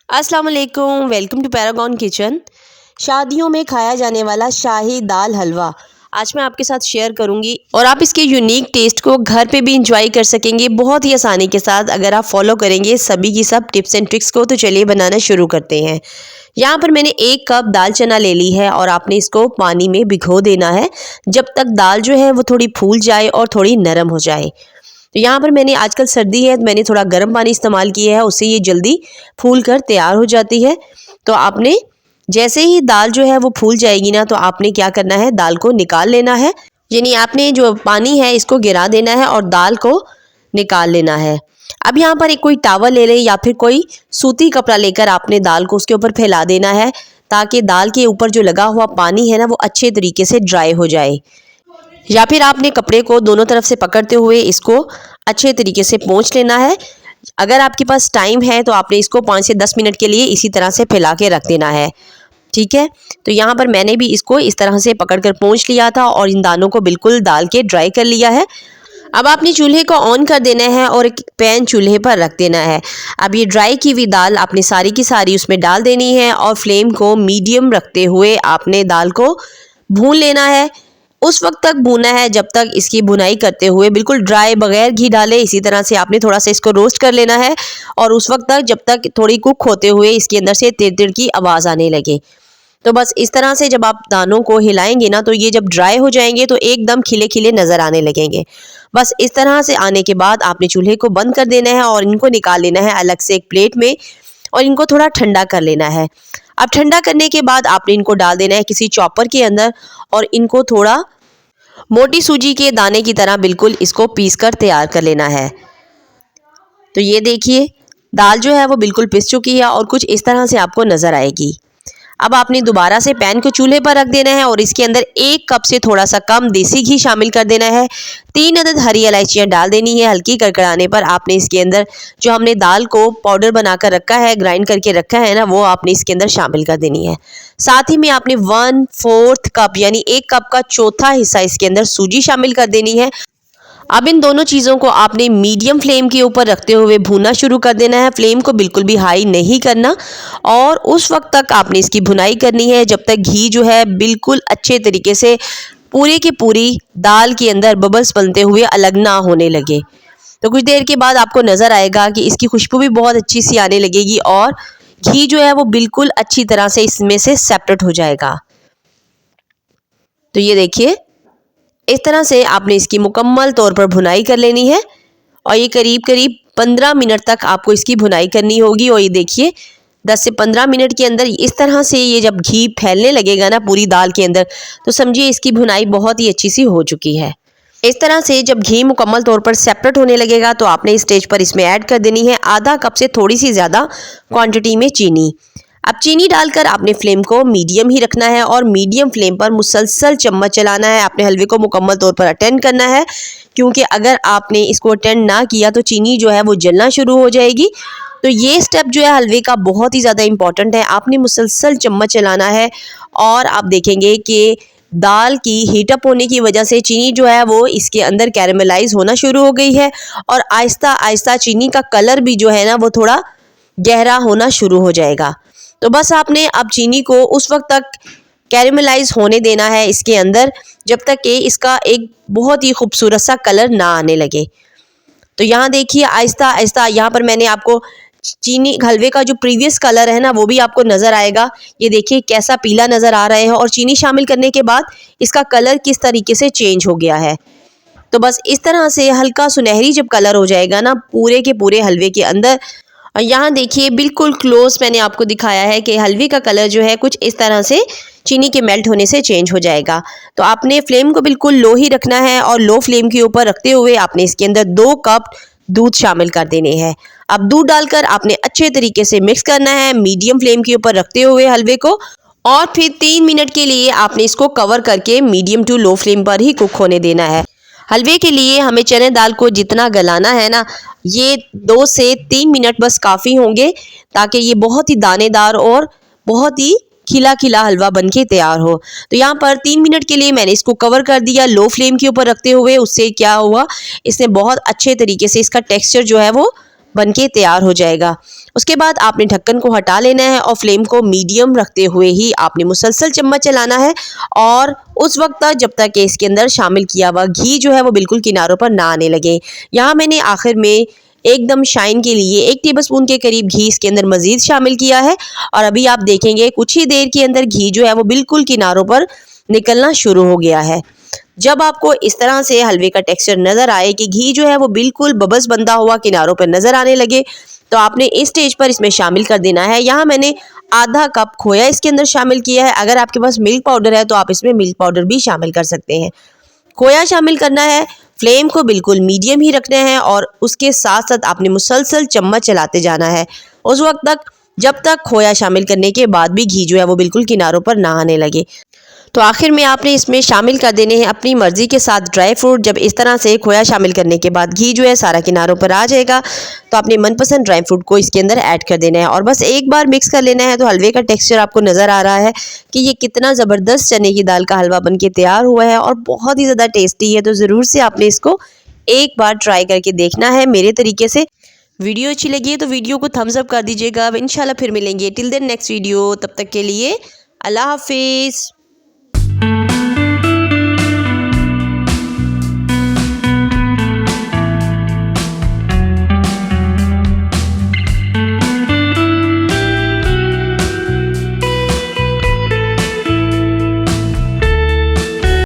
अस्सलाम वालेकुम, welcome to Paragon kitchen. शादियों में खाया जाने वाला शाही दाल हलवा आज मैं आपके साथ शेयर करूंगी और आप इसके यूनिक टेस्ट को घर पे भी इंजॉय कर सकेंगे बहुत ही आसानी के साथ अगर आप फॉलो करेंगे सभी की सब टिप्स एंड ट्रिक्स को। तो चलिए बनाना शुरू करते हैं। यहाँ पर मैंने 1 कप दाल चना ले ली है और आपने इसको पानी में भिगो देना है जब तक दाल जो है वो थोड़ी फूल जाए और थोड़ी नरम हो जाए। तो यहाँ पर मैंने आजकल सर्दी है तो मैंने थोड़ा गर्म पानी इस्तेमाल किया है, उससे ये जल्दी फूल कर तैयार हो जाती है। तो आपने जैसे ही दाल जो है वो फूल जाएगी ना तो आपने क्या करना है, दाल को निकाल लेना है। यानी आपने जो पानी है इसको गिरा देना है और दाल को निकाल लेना है। अब यहाँ पर एक कोई टावल ले ले या फिर कोई सूती कपड़ा लेकर आपने दाल को उसके ऊपर फैला देना है ताकि दाल के ऊपर जो लगा हुआ पानी है ना वो अच्छे तरीके से ड्राई हो जाए। या फिर आपने कपड़े को दोनों तरफ से पकड़ते हुए इसको अच्छे तरीके से पोंछ लेना है। अगर आपके पास टाइम है तो आपने इसको 5 से 10 मिनट के लिए इसी तरह से फैला के रख देना है, ठीक है। तो यहाँ पर मैंने भी इसको इस तरह से पकड़कर पोंछ लिया था और इन दानों को बिल्कुल डाल के ड्राई कर लिया है। अब आपने चूल्हे को ऑन कर देना है और एक पैन चूल्हे पर रख देना है। अब ये ड्राई की हुई दाल आपने सारी की सारी उसमें डाल देनी है और फ्लेम को मीडियम रखते हुए आपने दाल को भून लेना है। उस वक्त तक भूनना है जब तक इसकी भुनाई करते हुए बिल्कुल ड्राई बगैर घी डाले इसी तरह से आपने थोड़ा सा इसको रोस्ट कर लेना है और उस वक्त तक जब तक थोड़ी कुक होते हुए इसके अंदर से तिर तिर की आवाज़ आने लगे। तो बस इस तरह से जब आप दानों को हिलाएंगे ना तो ये जब ड्राई हो जाएंगे तो एकदम खिले खिले नज़र आने लगेंगे। बस इस तरह से आने के बाद आपने चूल्हे को बंद कर देना है और इनको निकाल लेना है अलग से एक प्लेट में और इनको थोड़ा ठंडा कर लेना है। अब ठंडा करने के बाद आपने इनको डाल देना है किसी चॉपर के अंदर और इनको थोड़ा मोटी सूजी के दाने की तरह बिल्कुल इसको पीस कर तैयार कर लेना है। तो ये देखिए दाल जो है वो बिल्कुल पिस चुकी है और कुछ इस तरह से आपको नज़र आएगी। अब आपने दोबारा से पैन को चूल्हे पर रख देना है और इसके अंदर 1 कप से थोड़ा सा कम देसी घी शामिल कर देना है। 3 अदद हरी इलायचियाँ डाल देनी है। हल्की कड़कड़ाने पर आपने इसके अंदर जो हमने दाल को पाउडर बनाकर रखा है, ग्राइंड करके रखा है ना, वो आपने इसके अंदर शामिल कर देनी है। साथ ही में आपने 1/4 कप यानी 1 कप का चौथा हिस्सा इसके अंदर सूजी शामिल कर देनी है। अब इन दोनों चीज़ों को आपने मीडियम फ्लेम के ऊपर रखते हुए भूनना शुरू कर देना है। फ्लेम को बिल्कुल भी हाई नहीं करना और उस वक्त तक आपने इसकी भुनाई करनी है जब तक घी जो है बिल्कुल अच्छे तरीके से पूरी की पूरी दाल के अंदर बबल्स बनते हुए अलग ना होने लगे। तो कुछ देर के बाद आपको नज़र आएगा कि इसकी खुशबू भी बहुत अच्छी सी आने लगेगी और घी जो है वो बिल्कुल अच्छी तरह से इसमें से सेपरेट हो जाएगा। तो ये देखिए इस तरह से आपने इसकी मुकम्मल तौर पर भुनाई कर लेनी है और ये करीब करीब 15 मिनट तक आपको इसकी भुनाई करनी होगी। और ये देखिए 10 से 15 मिनट के अंदर इस तरह से ये जब घी फैलने लगेगा ना पूरी दाल के अंदर तो समझिए इसकी भुनाई बहुत ही अच्छी सी हो चुकी है। इस तरह से जब घी मुकम्मल तौर पर सेपरेट होने लगेगा तो आपने इस स्टेज पर इसमें ऐड कर देनी है आधा कप से थोड़ी सी ज़्यादा क्वांटिटी में चीनी। अब चीनी डालकर आपने फ्लेम को मीडियम ही रखना है और मीडियम फ्लेम पर मुसलसल चम्मच चलाना है। आपने हलवे को मुकम्मल तौर पर अटेंड करना है क्योंकि अगर आपने इसको अटेंड ना किया तो चीनी जो है वो जलना शुरू हो जाएगी। तो ये स्टेप जो है हलवे का बहुत ही ज़्यादा इंपॉर्टेंट है। आपने मुसलसल चम्मच चलाना है और आप देखेंगे कि दाल की हीटअप होने की वजह से चीनी जो है वो इसके अंदर कैरेमलाइज होना शुरू हो गई है और आहिस्ता आहिस्ता चीनी का कलर भी जो है ना वो थोड़ा गहरा होना शुरू हो जाएगा। तो बस आपने अब चीनी को उस वक्त तक कैरेमलाइज होने देना है इसके अंदर जब तक कि इसका एक बहुत ही खूबसूरत सा कलर ना आने लगे। तो यहाँ देखिए आहिस्ता आहिस्ता यहाँ पर मैंने आपको चीनी हलवे का जो प्रीवियस कलर है ना वो भी आपको नज़र आएगा। ये देखिए कैसा पीला नज़र आ रहा है और चीनी शामिल करने के बाद इसका कलर किस तरीके से चेंज हो गया है। तो बस इस तरह से हल्का सुनहरी जब कलर हो जाएगा ना पूरे के पूरे हलवे के अंदर, और यहाँ देखिए बिल्कुल क्लोज मैंने आपको दिखाया है कि हलवे का कलर जो है कुछ इस तरह से चीनी के मेल्ट होने से चेंज हो जाएगा। तो आपने फ्लेम को बिल्कुल लो ही रखना है और लो फ्लेम के ऊपर रखते हुए आपने इसके अंदर 2 कप दूध शामिल कर देने हैं। अब दूध डालकर आपने अच्छे तरीके से मिक्स करना है मीडियम फ्लेम के ऊपर रखते हुए हलवे को और फिर 3 मिनट के लिए आपने इसको कवर करके मीडियम टू लो फ्लेम पर ही कुक होने देना है। हलवे के लिए हमें चने दाल को जितना गलाना है ना ये 2 से 3 मिनट बस काफ़ी होंगे ताकि ये बहुत ही दानेदार और बहुत ही खिला खिला हलवा बनके तैयार हो। तो यहाँ पर 3 मिनट के लिए मैंने इसको कवर कर दिया लो फ्लेम के ऊपर रखते हुए। उससे क्या हुआ, इसने बहुत अच्छे तरीके से इसका टेक्सचर जो है वो बनके तैयार हो जाएगा। उसके बाद आपने ढक्कन को हटा लेना है और फ्लेम को मीडियम रखते हुए ही आपने मुसलसल चम्मच चलाना है और उस वक्त तक जब तक कि इसके अंदर शामिल किया हुआ घी जो है वो बिल्कुल किनारों पर ना आने लगे। यहाँ मैंने आखिर में एकदम शाइन के लिए 1 टेबलस्पून के करीब घी इसके अंदर मज़ीद शामिल किया है और अभी आप देखेंगे कुछ ही देर के अंदर घी जो है वो बिल्कुल किनारों पर निकलना शुरू हो गया है। जब आपको इस तरह से हलवे का टेक्सचर नज़र आए कि घी जो है वो बिल्कुल बबल्स बनता हुआ किनारों पर नज़र आने लगे, तो आपने इस स्टेज पर इसमें शामिल कर देना है। यहाँ मैंने आधा कप खोया इसके अंदर शामिल किया है। अगर आपके पास मिल्क पाउडर है तो आप इसमें मिल्क पाउडर भी शामिल कर सकते हैं। खोया शामिल करना है, फ्लेम को बिल्कुल मीडियम ही रखना है और उसके साथ साथ आपने मुसलसल चम्मच चलाते जाना है उस वक्त तक जब तक खोया शामिल करने के बाद भी घी जो है वो बिल्कुल किनारों पर ना आने लगे। तो आखिर में आपने इसमें शामिल कर देने हैं अपनी मर्ज़ी के साथ ड्राई फ्रूट। जब इस तरह से खोया शामिल करने के बाद घी जो है सारा किनारों पर आ जाएगा तो अपने मनपसंद ड्राई फ्रूट को इसके अंदर ऐड कर देना है और बस एक बार मिक्स कर लेना है। तो हलवे का टेक्सचर आपको नज़र आ रहा है कि ये कितना ज़बरदस्त चने की दाल का हलवा बन के तैयार हुआ है और बहुत ही ज़्यादा टेस्टी है। तो ज़रूर से आपने इसको एक बार ट्राई करके देखना है मेरे तरीके से। वीडियो अच्छी लगी है तो वीडियो को थम्स अप कर दीजिएगा। अब इंशाल्लाह फिर मिलेंगे। टिल देन नेक्स्ट वीडियो, तब तक के लिए अल्लाह हाफिज़।